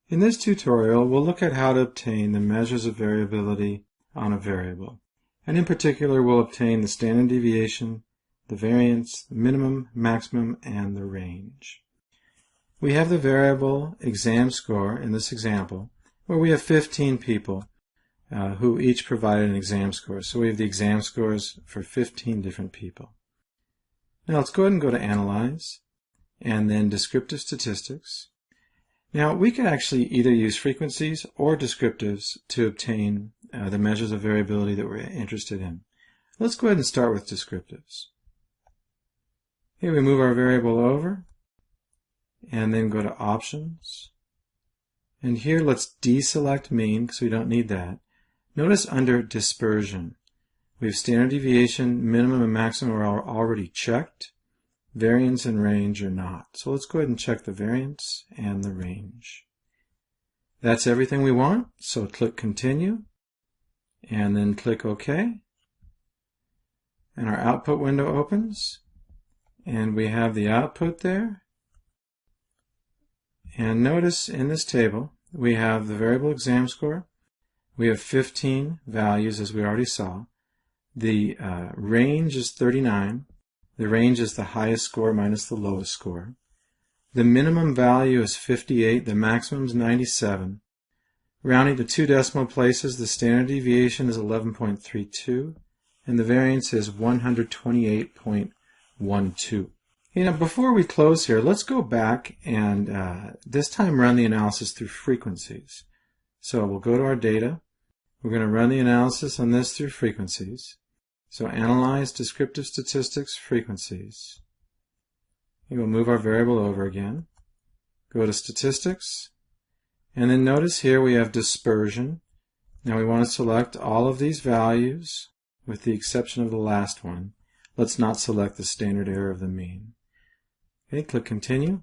In this tutorial, we'll look at how to obtain the measures of variability on a variable. And in particular, we'll obtain the standard deviation, the variance, the minimum, maximum, and the range. We have the variable exam score in this example, where we have 15 people who each provided an exam score. So we have the exam scores for 15 different people. Now let's go ahead and go to Analyze, and then Descriptive Statistics. Now we could actually either use frequencies or descriptives to obtain the measures of variability that we're interested in. Let's go ahead and start with descriptives. Here we move our variable over and then go to Options. And here let's deselect mean because we don't need that. Notice under Dispersion, we have standard deviation, minimum and maximum are already checked. Variance and range are not. So let's go ahead and check the variance and the range. That's everything we want, so click Continue, and then click OK. And our output window opens, and we have the output there. And notice in this table, we have the variable exam score. We have 15 values, as we already saw. The range is 39. The range is the highest score minus the lowest score. The minimum value is 58. The maximum is 97. Rounding to 2 decimal places, the standard deviation is 11.32, and the variance is 128.12. Before we close here, let's go back and this time run the analysis through frequencies. So we'll go to our data. We're going to run the analysis on this through frequencies. So Analyze Descriptive Statistics Frequencies. We'll move our variable over again. Go to Statistics. And then notice here we have Dispersion. Now we want to select all of these values with the exception of the last one. Let's not select the standard error of the mean. Okay, click Continue.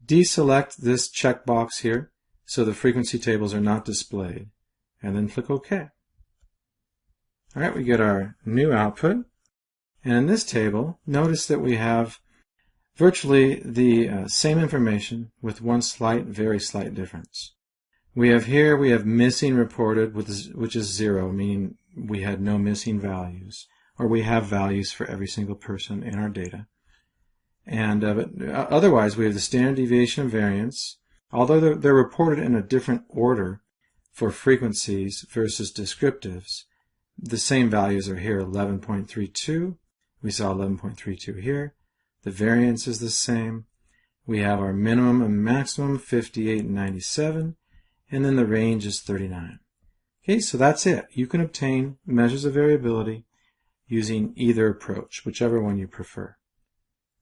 Deselect this checkbox here so the frequency tables are not displayed. And then click OK. Alright, we get our new output, and in this table, notice that we have virtually the same information with one very slight difference. We have missing reported, which is 0, meaning we had no missing values, or we have values for every single person in our data. And but otherwise, we have the standard deviation and variance, although they're reported in a different order for frequencies versus descriptives. The same values are here, 11.32. We saw 11.32 here. The variance is the same. We have our minimum and maximum, 58 and 97. And then the range is 39. Okay, so that's it. You can obtain measures of variability using either approach, whichever one you prefer.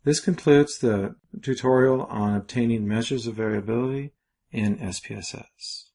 This concludes the tutorial on obtaining measures of variability in SPSS.